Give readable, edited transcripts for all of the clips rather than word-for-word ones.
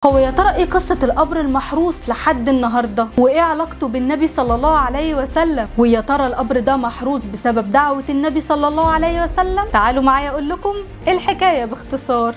هو يا ترى ايه قصة القبر المحروس لحد النهاردة؟ وايه علاقته بالنبي صلى الله عليه وسلم؟ ويا ترى القبر ده محروس بسبب دعوة النبي صلى الله عليه وسلم؟ تعالوا معايا اقول لكم الحكاية باختصار.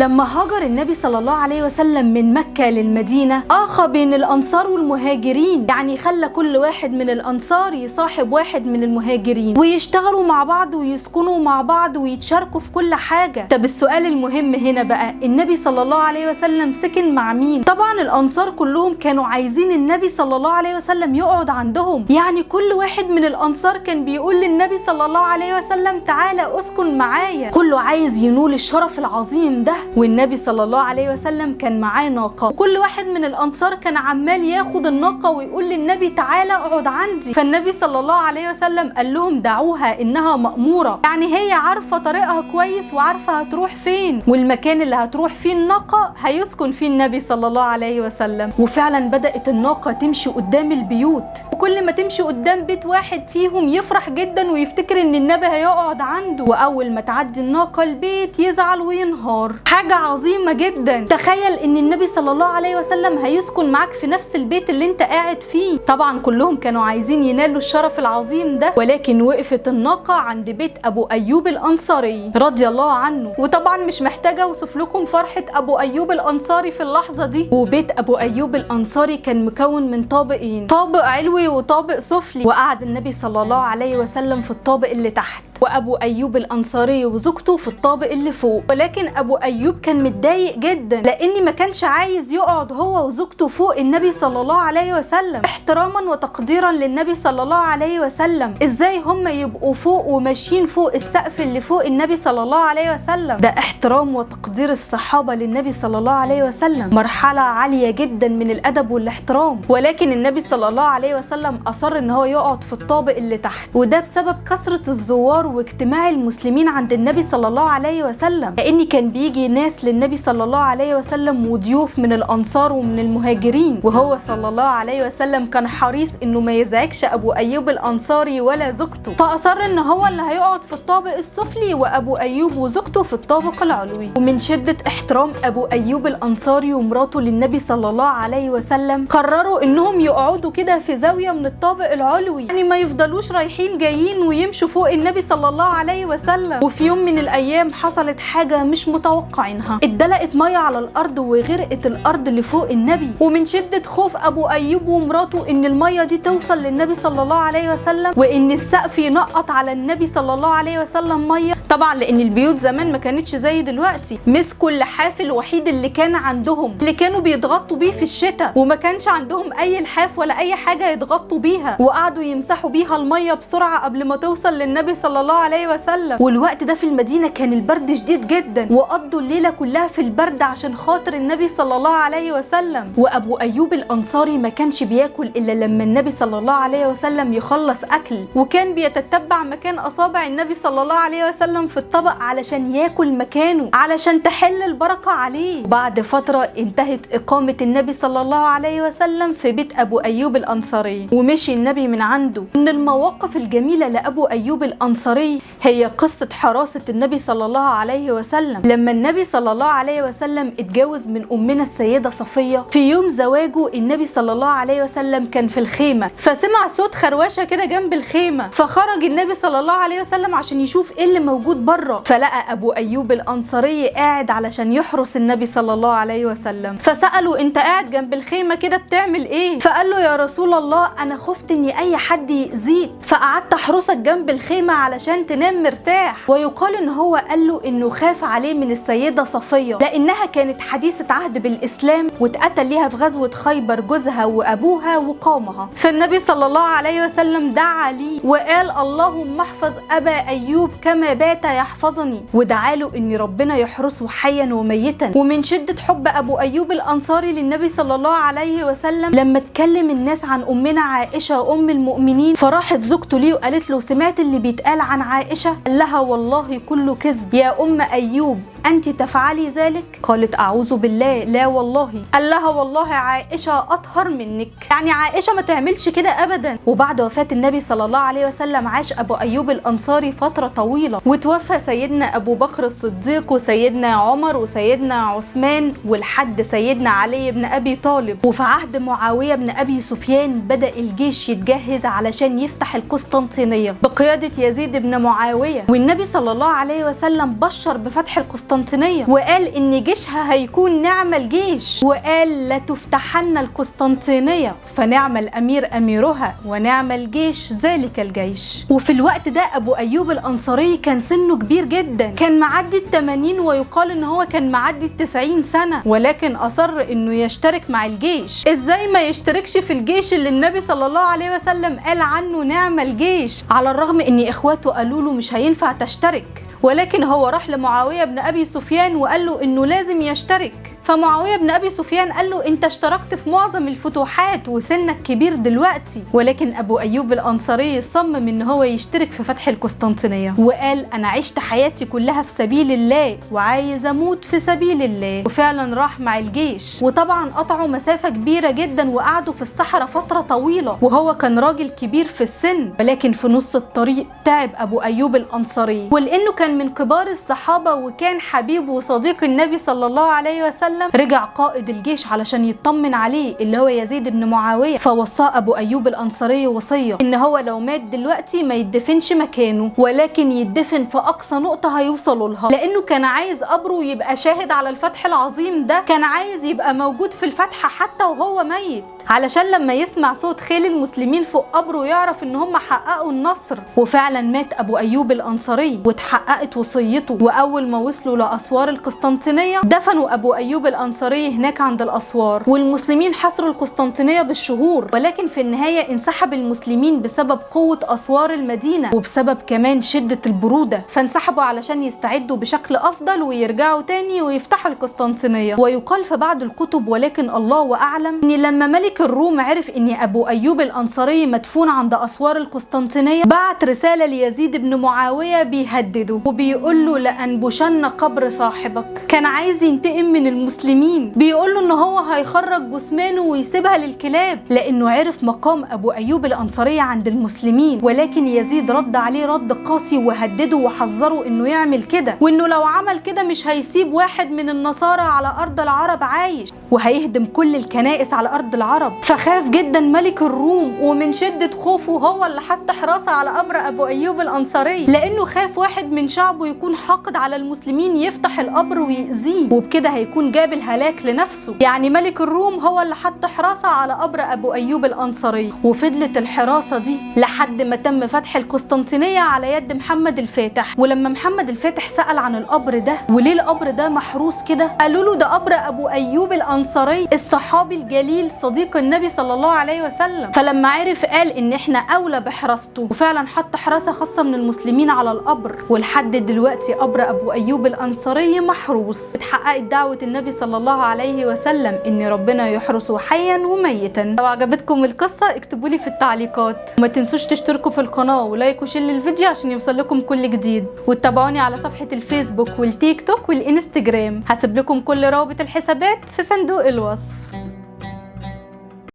لما هاجر النبي صلى الله عليه وسلم من مكة للمدينة آخى بين الأنصار والمهاجرين، يعني خلى كل واحد من الأنصار يصاحب واحد من المهاجرين ويشتغلوا مع بعض ويسكنوا مع بعض ويتشاركوا في كل حاجة. طب السؤال المهم هنا بقى، النبي صلى الله عليه وسلم سكن مع مين؟ طبعا الأنصار كلهم كانوا عايزين النبي صلى الله عليه وسلم يقعد عندهم، يعني كل واحد من الأنصار كان بيقول للنبي صلى الله عليه وسلم تعالى اسكن معايا، كله عايز ينول الشرف العظيم ده. والنبي صلى الله عليه وسلم كان معاه ناقة، وكل واحد من الأنصار كان عمال ياخد الناقة ويقول للنبي تعالى اقعد عندي. فالنبي صلى الله عليه وسلم قال لهم دعوها إنها مأمورة، يعني هي عارفة طريقها كويس وعارفة هتروح فين، والمكان اللي هتروح فيه الناقة هيسكن فيه النبي صلى الله عليه وسلم. وفعلا بدأت الناقة تمشي قدام البيوت، وكل ما تمشي قدام بيت واحد فيهم يفرح جدا ويفتكر ان النبي هيقعد عنده، واول ما تعدي الناقة البيت يزعل وينهار. حاجة عظيمة جدا، تخيل ان النبي صلى الله عليه وسلم هيسكن معاك في نفس البيت اللي انت قاعد فيه. طبعا كلهم كانوا عايزين ينالوا الشرف العظيم ده، ولكن وقفت الناقة عند بيت ابو ايوب الانصاري رضي الله عنه. وطبعا مش محتاجة اوصف لكم فرحة ابو ايوب الانصاري في اللحظة دي. وبيت ابو ايوب الانصاري كان مكون من طابقين، طابق علوي وطابق سفلي، وقعد النبي صلى الله عليه وسلم في الطابق اللي تحت، وابو ايوب الانصاري وزوجته في الطابق اللي فوق. ولكن ابو ايوب كان متضايق جدا لاني ما كانش عايز يقعد هو وزوجته فوق النبي صلى الله عليه وسلم، احتراما وتقديرا للنبي صلى الله عليه وسلم. ازاي هم يبقوا فوق وماشيين فوق السقف اللي فوق النبي صلى الله عليه وسلم؟ ده احترام وتقدير الصحابة للنبي صلى الله عليه وسلم، مرحلة عالية جدا من الادب والاحترام. ولكن النبي صلى الله عليه وسلم اصر ان هو يقعد في الطابق اللي تحت، وده بسبب كثرة الزوار واجتماع المسلمين عند النبي صلى الله عليه وسلم، لان كان بيجي ناس للنبي صلى الله عليه وسلم وضيوف من الانصار ومن المهاجرين، وهو صلى الله عليه وسلم كان حريص انه ما يزعجش ابو ايوب الانصاري ولا زوجته، فاصر ان هو اللي هيقعد في الطابق السفلي وابو ايوب وزوجته في الطابق العلوي. ومن شدة احترام ابو ايوب الانصاري ومراته للنبي صلى الله عليه وسلم قرروا انهم يقعدوا كده في زاوية من الطابق العلوي، يعني ما يفضلوش رايحين جايين ويمشوا فوق النبي صلى الله عليه وسلم. وفي يوم من الايام حصلت حاجة مش متوقعينها، اتدلقت ميه على الارض وغرقت الارض اللي فوق النبي. ومن شدة خوف ابو ايوب ومراته ان الميه دي توصل للنبي صلى الله عليه وسلم وان السقف ينقط على النبي صلى الله عليه وسلم ميه، طبعا لان البيوت زمان ما كانتش زي دلوقتي، مسكوا اللحاف الوحيد اللي كان عندهم اللي كانوا بيتغطوا بيه في الشتاء، وما كانش عندهم اي لحاف ولا اي حاجه يتغطوا بيها، وقعدوا يمسحوا بيها الميه بسرعه قبل ما توصل للنبي صلى الله عليه وسلم. والوقت ده في المدينه كان البرد شديد جدا، وقضوا الليله كلها في البرد عشان خاطر النبي صلى الله عليه وسلم. وابو ايوب الانصاري ما كانش بياكل الا لما النبي صلى الله عليه وسلم يخلص اكل، وكان بيتتبع مكان اصابع النبي صلى الله عليه وسلم في الطبق علشان ياكل مكانه، علشان تحل البركه عليه. وبعد فتره انتهت اقامه النبي صلى الله عليه وسلم في بيت ابو ايوب الانصاري، ومشي النبي من عنده. من المواقف الجميله لابو ايوب الانصاري هي قصه حراسه النبي صلى الله عليه وسلم. لما النبي صلى الله عليه وسلم اتجوز من امنا السيده صفيه، في يوم زواجه النبي صلى الله عليه وسلم كان في الخيمه، فسمع صوت خروشه كده جنب الخيمه، فخرج النبي صلى الله عليه وسلم عشان يشوف ايه اللي موجود موجود بره. فلقى ابو ايوب الانصاري قاعد علشان يحرس النبي صلى الله عليه وسلم، فسأله انت قاعد جنب الخيمة كده بتعمل ايه؟ فقال له يا رسول الله انا خفت ان اي حد يأذيك فقعدت احرسك جنب الخيمة علشان تنام مرتاح. ويقال ان هو قال له انه خاف عليه من السيدة صفية لانها كانت حديثة عهد بالاسلام واتقتل ليها في غزوة خيبر جوزها وابوها وقومها. فالنبي صلى الله عليه وسلم دعا لي وقال اللهم احفظ ابا ايوب كما بات يحفظني، ودعا له ان ربنا يحرسه حيا وميتا. ومن شدة حب ابو ايوب الانصاري للنبي صلى الله عليه وسلم لما اتكلم الناس عن امنا عائشة ام المؤمنين فراحت زوجته ليه وقالت له سمعت اللي بيتقال عن عائشة؟ قال لها والله كله كذب يا ام ايوب أنت تفعلي ذلك؟ قالت أعوذ بالله لا والله. قال لها والله عائشة أطهر منك، يعني عائشة ما تعملش كده أبدا. وبعد وفاة النبي صلى الله عليه وسلم عاش أبو أيوب الأنصاري فترة طويلة، وتوفى سيدنا أبو بكر الصديق وسيدنا عمر وسيدنا عثمان ولحد سيدنا علي بن أبي طالب. وفي عهد معاوية بن أبي سفيان بدأ الجيش يتجهز علشان يفتح القسطنطينية بقيادة يزيد بن معاوية، والنبي صلى الله عليه وسلم بشر بفتح القسطنطينية وقال ان جيشها هيكون نعم الجيش، وقال لا تفتحن القسطنطينية فنعم الامير اميرها ونعم الجيش ذلك الجيش. وفي الوقت ده ابو ايوب الانصاري كان سنه كبير جدا، كان معدي ال80 ويقال ان هو كان معدي ال90 سنة، ولكن اصر انه يشترك مع الجيش. ازاي ما يشتركش في الجيش اللي النبي صلى الله عليه وسلم قال عنه نعم الجيش، على الرغم ان اخواته قالوا له مش هينفع تشترك، ولكن هو راح لمعاوية بن أبي سفيان وقال له إنه لازم يشترك. فمعاوية بن أبي سفيان قال له أنت اشتركت في معظم الفتوحات وسنك كبير دلوقتي، ولكن أبو أيوب الأنصاري صمم إن هو يشترك في فتح القسطنطينية وقال أنا عشت حياتي كلها في سبيل الله وعايز أموت في سبيل الله. وفعلا راح مع الجيش، وطبعا قطعوا مسافة كبيرة جدا وقعدوا في الصحراء فترة طويلة، وهو كان راجل كبير في السن، ولكن في نص الطريق تعب أبو أيوب الأنصاري، ولأنه كان من كبار الصحابة وكان حبيب وصديق النبي صلى الله عليه وسلم رجع قائد الجيش علشان يطمن عليه اللي هو يزيد بن معاوية، فوصاه أبو أيوب الأنصاري وصية إن هو لو مات دلوقتي ما يدفنش مكانه ولكن يدفن في أقصى نقطة هيوصلوا لها، لأنه كان عايز قبره يبقى شاهد على الفتح العظيم ده، كان عايز يبقى موجود في الفتحة حتى وهو ميت علشان لما يسمع صوت خيل المسلمين فوق قبره يعرف ان هم حققوا النصر. وفعلا مات ابو ايوب الانصاري واتحققت وصيته، واول ما وصلوا لاسوار القسطنطينيه دفنوا ابو ايوب الانصاري هناك عند الاسوار، والمسلمين حصروا القسطنطينيه بالشهور، ولكن في النهايه انسحب المسلمين بسبب قوه اسوار المدينه وبسبب كمان شده البروده، فانسحبوا علشان يستعدوا بشكل افضل ويرجعوا تاني ويفتحوا القسطنطينيه. ويقال في بعض الكتب ولكن الله اعلم ان لما ملك الروم عرف ان ابو ايوب الانصاري مدفون عند اسوار القسطنطينيه بعت رساله ليزيد بن معاويه بيهدده وبيقول له لانبشن قبر صاحبك. كان عايز ينتقم من المسلمين، بيقول له ان هو هيخرج جثمانه ويسيبها للكلاب لانه عرف مقام ابو ايوب الانصاري عند المسلمين، ولكن يزيد رد عليه رد قاسي وهدده وحذره انه يعمل كده، وانه لو عمل كده مش هيسيب واحد من النصارى على ارض العرب عايش وهيهدم كل الكنائس على ارض العرب. فخاف جدا ملك الروم، ومن شدة خوفه هو اللي حط حراسة على قبر أبو أيوب الأنصاري لأنه خاف واحد من شعبه يكون حاقد على المسلمين يفتح القبر ويأذيه، وبكده هيكون جاب الهلاك لنفسه. يعني ملك الروم هو اللي حط حراسة على قبر أبو أيوب الأنصاري، وفضلت الحراسة دي لحد ما تم فتح القسطنطينية على يد محمد الفاتح. ولما محمد الفاتح سأل عن القبر ده وليه القبر ده محروس كده، قالوا له ده قبر أبو أيوب الأنصاري الصحابي الجليل صديق النبي صلى الله عليه وسلم. فلما عرف قال ان احنا اولى بحراسته، وفعلا حط حراسه خاصه من المسلمين على القبر، ولحد دلوقتي قبر ابو ايوب الانصاري محروس. اتحققت دعوه النبي صلى الله عليه وسلم ان ربنا يحرسه حيا وميتا. لو عجبتكم القصه اكتبوا لي في التعليقات، وما تنسوش تشتركوا في القناه ولايك وشير للفيديو عشان يوصل لكم كل جديد، وتتابعوني على صفحه الفيسبوك والتيك توك والانستجرام. هسيب لكم كل روابط الحسابات في صندوق الوصف.